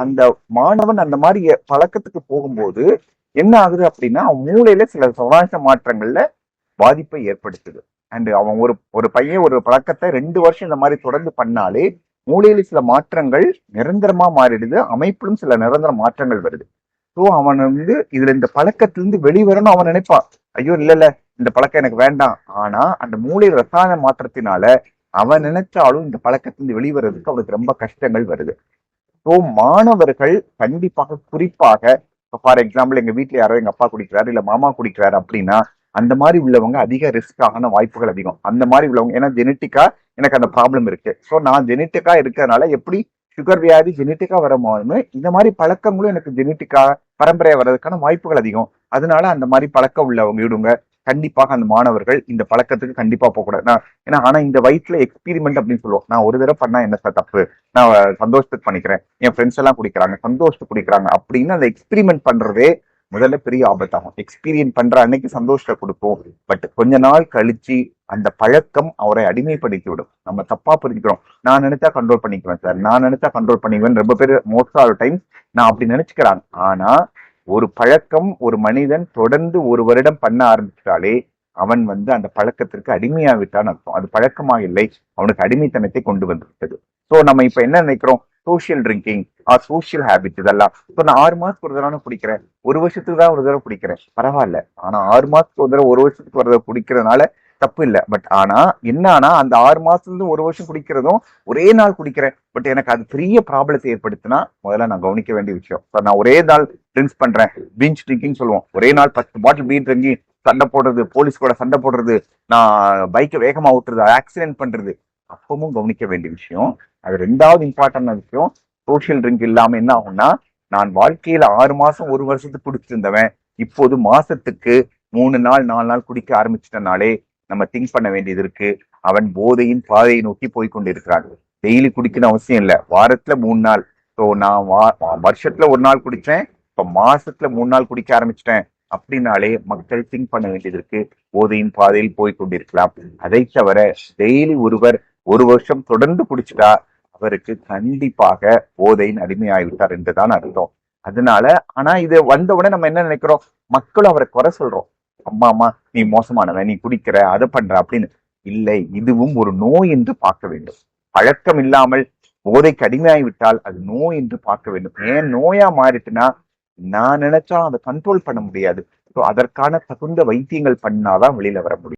அந்த மாணவன் அந்த மாதிரி பழக்கத்துக்கு போகும்போது என்ன ஆகுது அப்படின்னா, அவன் மூளையில சில சுவாச மாற்றங்கள்ல பாதிப்பை ஏற்படுத்துது. அண்ட் அவன் ஒரு பையன் ஒரு பழக்கத்தை 2 வருஷம் இந்த மாதிரி தொடர்ந்து பண்ணாலே மூளையில சில மாற்றங்கள் நிரந்தரமா மாறிடுது, அமைப்பிலும் சில நிரந்தர மாற்றங்கள் வருது. ஸோ அவன் இதுல இந்த பழக்கத்திலிருந்து வெளிவரணும் அவன் நினைப்பான். ஐயோ இல்ல இந்த பழக்கம் எனக்கு வேண்டாம். ஆனா அந்த மூளை ரசாயன மாற்றத்தினால அவன் நினைச்சாலும் இந்த பழக்கத்திலிருந்து வெளிவரதுக்கு அவனுக்கு ரொம்ப கஷ்டங்கள் வருது. ஸோ மாணவர்கள் கண்டிப்பாக, குறிப்பாக ஃபார் எக்ஸாம்பிள் எங்க வீட்டுல யாரோ எங்க அப்பா குடிக்கிறாரு இல்ல மாமா குடிக்கிறாரு அப்படின்னா அந்த மாதிரி உள்ளவங்க அதிக ரிஸ்க் ஆன வாய்ப்புகள் அதிகம். அந்த மாதிரி உள்ளவங்க ஏன்னா ஜெனட்டிக்கா எனக்கு அந்த ப்ராப்ளம் இருக்கு. ஸோ நான் ஜெனட்டிக்கா இருக்கிறதுனால எப்படி சுகர் வியாதி ஜெனட்டிக்கா வரமானு இந்த மாதிரி பழக்கங்களும் எனக்கு ஜெனட்டிக்கா பரம்பரையா வர்றதுக்கான வாய்ப்புகள் அதிகம். அதனால அந்த மாதிரி பழக்கம் உள்ளவங்க விடுங்க. கண்டிப்பாக அந்த மாணவர்கள் இந்த பழக்கத்துக்கு கண்டிப்பா போகக்கூடாது. ஏன்னா ஆனா இந்த வயசுல எக்ஸ்பீரிமெண்ட் அப்படின்னு சொல்லுவோம். நான் ஒரு தடவை பண்ணா என்ன சார் தப்பு, நான் சந்தோஷத்துக்கு பண்ணிக்கிறேன், என் ஃப்ரெண்ட்ஸ் எல்லாம் குடிக்கிறாங்க சந்தோஷத்துக்கு குடிக்கிறாங்க அப்படின்னு அந்த எக்ஸ்பெரிமெண்ட் பண்றதே முதல்ல பெரிய ஆபத்தாகும். எக்ஸ்பீரியன்ஸ் பண்ற அன்னைக்கு சந்தோஷத்தை கொடுக்கும். பட் கொஞ்ச நாள் கழிச்சு அந்த பழக்கம் அவரை அடிமைப்படுத்தி விடும். நம்ம தப்பா புரிஞ்சுக்கிறோம். நான் நினைச்சா கண்ட்ரோல் பண்ணிக்குவேன் சார், நான் நினைச்சா கண்ட்ரோல் பண்ணிக்குவேன் ரொம்ப பேர் மோஸ்ட் ஆஃப் டைம்ஸ் நான் அப்படி நினைச்சுக்கிறாங்க. ஆனா ஒரு பழக்கம் ஒரு மனிதன் தொடர்ந்து 1 வருடம் பண்ண ஆரம்பிச்சாலே அவன் அந்த பழக்கத்திற்கு அடிமையாவிட்டான்னு அர்த்தம். அது பழக்கமா இல்லை, அவனுக்கு அடிமைத்தனத்தை கொண்டு வந்து விட்டது. ஸோ நம்ம இப்ப என்ன நினைக்கிறோம், social drinking or social habit இதெல்லாம். இப்போ நான் 6 மாசத்துக்கு ஒரு தடவை குடிக்கிறேன், 1 வருஷத்துக்கு தான் ஒரு தடவை குடிக்கிறேன், பரவாயில்ல. ஆனா 6 மாசத்துக்கு ஒரு தடவை 1 வருஷத்துக்கு ஒரு தடவை குடிக்கிறதுனால தப்பு இல்லை. பட் ஆனா என்னன்னா அந்த 6 மாசத்துல இருந்து 1 வருஷம் குடிக்கிறதும் ஒரே நாள் குடிக்கிறேன், பட் எனக்கு அது பெரிய ப்ராப்ளத்தை ஏற்படுத்தினா முதல்ல நான் கவனிக்க வேண்டிய விஷயம். நான் ஒரே நாள் ட்ரிங்க்ஸ் பண்றேன், பிஞ்ச் ட்ரிங்கிங் சொல்லுவோம். ஒரே நாள் 10 பாட்டில் பீர் ட்ரிங்கி சண்டை போடுறது, போலீஸ் கூட சண்டை போடுறது, நான் பைக்கை வேகமா ஓட்டுறது, ஆக்சிடென்ட் பண்றது, அப்பவும் கவனிக்க வேண்டிய விஷயம். அது 2வது இம்பார்ட்டன்ட் விஷயம். சோசியல் ட்ரிங்க் இல்லாம என்ன ஆகும்னா, நான் வாழ்க்கையில 6 மாசம் 1 வருஷத்துக்கு குடிச்சிருந்தவன் இப்போது மாசத்துக்கு 3 நாள் 4 நாள் குடிக்க ஆரம்பிச்சிட்டனாலே நம்ம திங்க் பண்ண வேண்டியது இருக்கு. அவன் போதையின் பாதையை நோக்கி போய்கொண்டிருக்கிறான். டெய்லி குடிக்கணும் அவசியம் இல்லை, வாரத்துல 3 நாள். ஸோ நான் வருஷத்துல 1 நாள் குடிச்சேன், இப்ப மாசத்துல 3 நாள் குடிக்க ஆரம்பிச்சிட்டேன் அப்படின்னாலே மக்கள் திங்க் பண்ண வேண்டியது இருக்கு. போதையின் பாதையில் போய்கொண்டிருக்கலாம். அதை தவிர டெய்லி ஒருவர் 1 வருஷம் தொடர்ந்து குடிச்சுட்டா அவருக்கு கண்டிப்பாக போதையின் அடிமையாகிவிட்டார் என்றுதான் அர்த்தம். அதனால ஆனா இது வந்தவுடனே நம்ம என்ன நினைக்கிறோம், மக்களும் அவரை குறை சொல்றோம். அம்மா நீ மோசமானவன், நீ குடிக்கிற, அதை பண்ற அப்படின்னு. இல்லை, இதுவும் ஒரு நோய் என்று பார்க்க வேண்டும். பழக்கம் இல்லாமல் போதைக்கு அடிமையாகிவிட்டால் அது நோய் என்று பார்க்க வேண்டும். ஏன் நோயா மாறிட்டுனா நான் நினைச்சா அதை கண்ட்ரோல் பண்ண முடியாது. ஸோ அதற்கான தகுந்த வைத்தியங்கள் பண்ணாதான் வெளியில வர முடியும்.